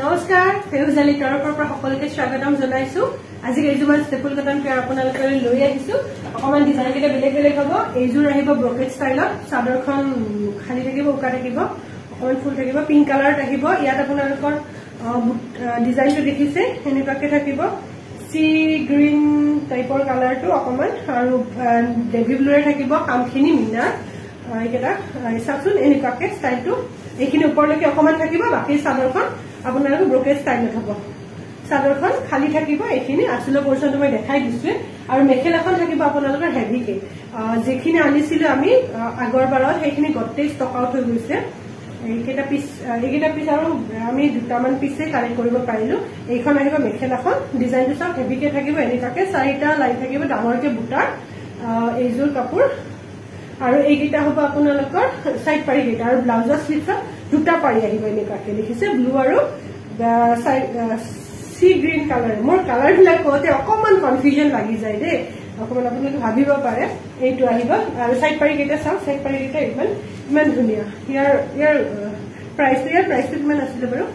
নমস্কাৰ ফেউজালি তৰফৰ পৰা সকলোকে স্বাগতম জনাইছো আজি এইজোৰ ষ্টেপল কটন পেয়াৰ আপোনালোকে লৈ আহিছো অকমান ডিজাইন কেটা বেলেগ বেলেগ হ'ব এইজোৰ আহিব ব্ৰকেট ষ্টাইলত চাদৰখন খালি থাকিব উকা থাকিব অকমান ফুল থাকিব পিংক কালাৰত আহিব ইয়াত আপোনালোকৰ ডিজাইনটো দেখিছে হেনেকাকে থাকিব সি গ্ৰীন টাইপৰ কালাৰটো অকমান আৰু নেভি ব্লুৰে থাকিব কামখিনি মিনা এইকেটা চাচোন এনেকাকে ষ্টাইলটো এইখিনি ওপৰলৈকে অকমান থাকিব বাকি চাদৰখন আপোনালোক ব্ৰকেট ষ্টাইলত হ'ব চাদৰখন খালি থাকিব এইখিনি আসল পোৰচনটো মই দেখাই দিছো আৰু মেখেলাখন থাকিব আপোনালোকৰ হেভিকে যেখিনি আনিছিল আমি আগৰ বাৰত সেইখিনি গটেই ষ্টক আউট হৈ গৈছে এইকেটা পিস আৰু আমি দুটামান পিসে কালেক্ট কৰিব পাৰিলো এইখন আহিব মেখেলাখন ডিজাইনটো সব হেভিকে থাকিব এনেকাকে চাৰিটা লাইন থাকিব ডাঙৰকে বুটাৰ এইজোৰ কাপোৰ আৰু এইকেটা হ'ব আপোনালোকৰ সাইড পাৰি কেটা আৰু ব্লাউজৰ স্লিভত দুটা পাৰি আহিব এনেকাকে দেখিছে ব্লু আৰু সি গ্ৰীন কালাৰ মোৰ কালাৰ বিলাক কোতে অকমান কনফিউজন লাগি যায় দে অকমান আপোনালোকে ভাবিব পাৰে এইটো আহিব আৰু সাইড পাৰি কেটা চাও সাইড পাৰি কেটা ইমান ধুনিয়া ইয়াৰ প্ৰাইসটো কিমান আছিল বাৰু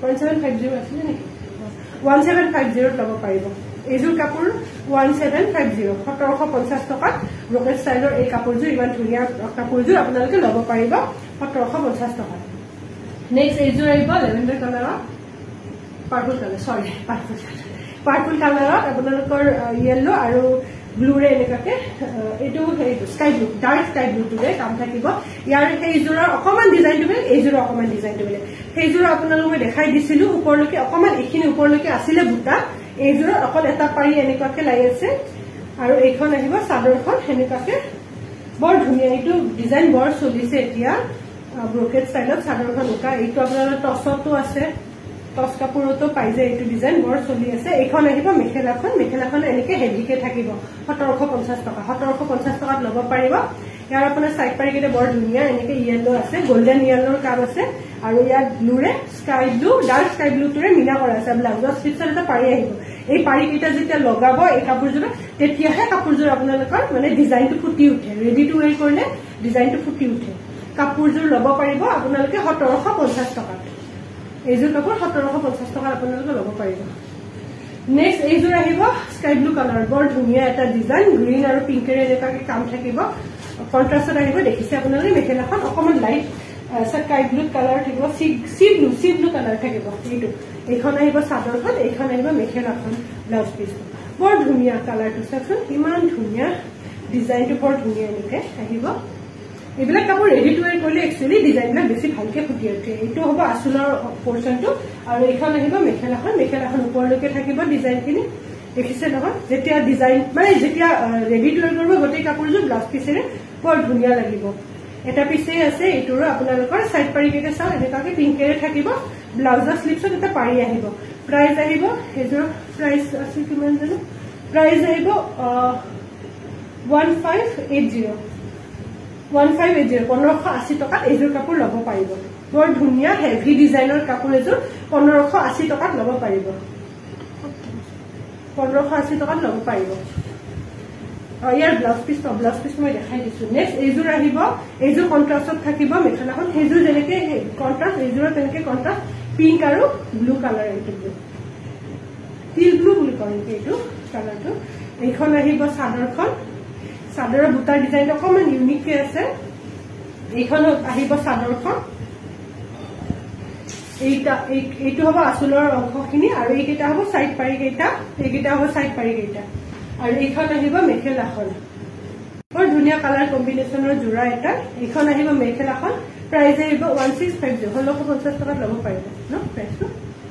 1750 আছিল নেকি 1750 লব পাৰিব এইজোৰ কাপোৰ 1750 1750 টকা ব্ৰকেট ষ্টাইলৰ এই কাপোৰজোৰ ইমান ধুনিয়া কাপোৰজোৰ আপোনালোকে লব পাৰিব 1750 টকা নেক্সট এইজোৰ আহিব লেভেণ্ডাৰ কালাৰৰ পাৰ্পল কালাৰত আপোনালোকৰ ইয়েলো আৰু ব্লুৰে এনেকাকে এইটো স্কাই ব্লু ডাৰ্ক স্কাই ব্লুটোৰে কাম থাকিব ইয়াৰ সেইজোৰৰ অকমান ডিজাইনটো বেলেগ এইজোৰৰ অকমান ডিজাইনটো বেলেগ সেইজোৰ আপোনালোকক মই দেখাই দিছিলো ওপৰলৈকে অকমান এইখিনি ওপৰলৈকে আছিলে বুটা এইজোৰ অকল এটা পাৰি এনেকাকে লাই আছে আৰু এইখন আহিব চাদৰখন হেনেকাকে বৰ ধুনিয়া এইটো ডিজাইন বৰ চলিছে এতিয়া ব্ৰকেট ষ্টাইলত চাদৰখন উকা এইটো আপোনালোকৰ টছতো আছে টছ কাপোৰতো পাই যায় এইটো ডিজাইন বৰ চলি আছে এইখন আহিব মেখেলাখন এনেকে হেভিকে থাকিব 1750 টকা 1750 টকাত লব পাৰিব ইয়াৰ আপোনাৰ সাইড পাৰি কেটা বৰ ধুনিয়া এনেকে ইয়েলো আছে গোল্ডেন ইয়েলোৰ কাম আছে আৰু ইয়াত ব্লুৰে স্কাই ব্লু ডাৰ্ক স্কাই ব্লুটোৰে মিনা কৰা আছে ব্লাউজৰ স্লিভছত এটা পাৰি আহিব এই পাৰি কেটা যেতিয়া লগাব এই কাপোৰজোৰ তেতিয়াহে কাপোৰজোৰ আপোনালোকৰ মানে ডিজাইনটো ফুটি উঠে ৰেডি টু ৱেৰ কৰিলে ডিজাইনটো ফুটি উঠে কাপোৰজোৰ লব পাৰিব আপোনালোকে 1750 টকাত এইজোৰ কাপোৰ 1750 টকাত আপোনালোকে লব পাৰিব নেক্সট এইজোৰ আহিব স্কাই ব্লু কালাৰ বৰ ধুনিয়া এটা ডিজাইন গ্ৰীন আৰু পিংকেৰে এনেকাকে কাম থাকিব কন্ট্ৰাষ্টত আহিব দেখিছে আপোনালোকে মেখেলাখন অকমান লাইট স্কাই ব্লু কালাৰ থাকিব সি ব্লু কালাৰ থাকিব এইখন আহিব চাদৰখন এইখন আহিব মেখেলাখন ব্লাউজ পিস বৰ ধুনিয়া কালাৰটো চাচোন ইমান ধুনিয়া ডিজাইনটো বৰ ধুনিয়া এনেকে আহিব এইবিলাক কাপোৰ ৰেডি টু ৱেৰ কৰিলে একচুয়ালি ডিজাইনবিলাক বেছি ভালকে ফুটি উঠে এইটো হ'ব আসলৰ পোৰচনটো আৰু এইখন আহিব মেখেলাখন ওপৰলৈকে থাকিব ডিজাইনখিনি দেখিছে নহয় যেতিয়া ডিজাইন মানে যেতিয়া ৰেডি টু ৱেৰ কৰিব গোটেই কাপোৰযোৰ ব্লাউজ পিছেৰে বৰ ধুনিয়া লাগিব এটা পিছে আছে এইটোৰো আপোনালোকৰ সাইড পাৰি কেটা চাও এনেকাকে পিংকেৰে থাকিব ব্লাউজৰ স্লিভছত এটা পাৰি আহিব প্ৰাইস আহিব হেজৰ প্ৰাইস আছে কিমান জানো প্ৰাইস আহিব 1580 1580 টকাত এইজোৰ কাপোৰ লব পাৰিব বৰ ধুনিয়া হেভি ডিজাইনৰ কাপোৰ এজোৰ 1580 টকাত লব পাৰিব 1580 টকাত লব পাৰিব ইয়াৰ ব্লাউজ পিস মই দেখাই দিছো নেক্সট এইজোৰ আহিব এইজোৰ কন্ট্ৰাষ্টত থাকিব মেখেলাখন সেইজোৰ যেনেকে কন্ট্ৰাষ্ট এইজোৰৰ তেনেকে কন্ট্ৰাষ্ট পিংক আৰু ব্লু কালাৰ এইটো টিল ব্লু বুলি কয় এইটো কালাৰটো এইখন আহিব চাদৰৰ বুটাৰ ডিজাইন অকমান ইউনিক কে আছে এইখন আহিব চাদৰখন এইটো হ'ব আসলৰ অংশখিনি আৰু এইকেইটা হ'ব সাইড পাৰি কেইটা এইকেইটা হ'ব সাইড পাৰি কেইটা আৰু এইখন আহিব মেখেলাখন বৰ ধুনিয়া কালাৰ কম্বিনেশ্যনৰ জোৰা এটা এইখন আহিব মেখেলাখন প্ৰাইস আহিব 1650 1650 টকাত লব পাৰিব ন প্ৰাইসটো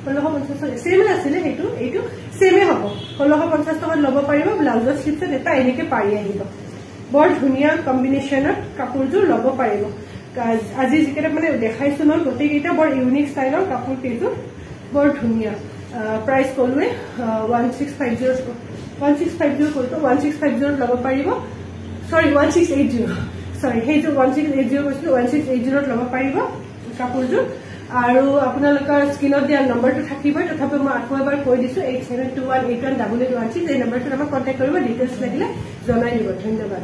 1650 সেম আছিলে এইটো সেমে হ'ব 1650 টকাত লব পাৰিব ব্লাউজৰ স্লিভছত এটা এনেকে পাৰি আহিব বৰ ধুনিয়া কম্বিনেশ্যনৰ কাপোৰজোৰ লব পাৰিব আজি যিকেটা মানে দেখাইছো ন গোটেই কেইটা বৰ ইউনিক ষ্টাইলৰ কাপোৰ কেইজোৰ বৰ ধুনিয়া প্ৰাইস কলৱে 1650 কৈতো 1650 লব পাৰিব সৰি 1680 সৰি হেইটো 1680 কৈছিল 1680 লব পাৰিব কাপোৰজোৰ আৰু আপোনালোকৰ স্ক্ৰিনত দিয়া নম্বৰটো থাকিবই তথাপি মই আকৌ এবাৰ কৈ দিছো 8721818816 এই নম্বৰটোত আমাক কন্টাক্ট কৰিব ডিটেইলছ লাগিলে জনাই দিব ধন্যবাদ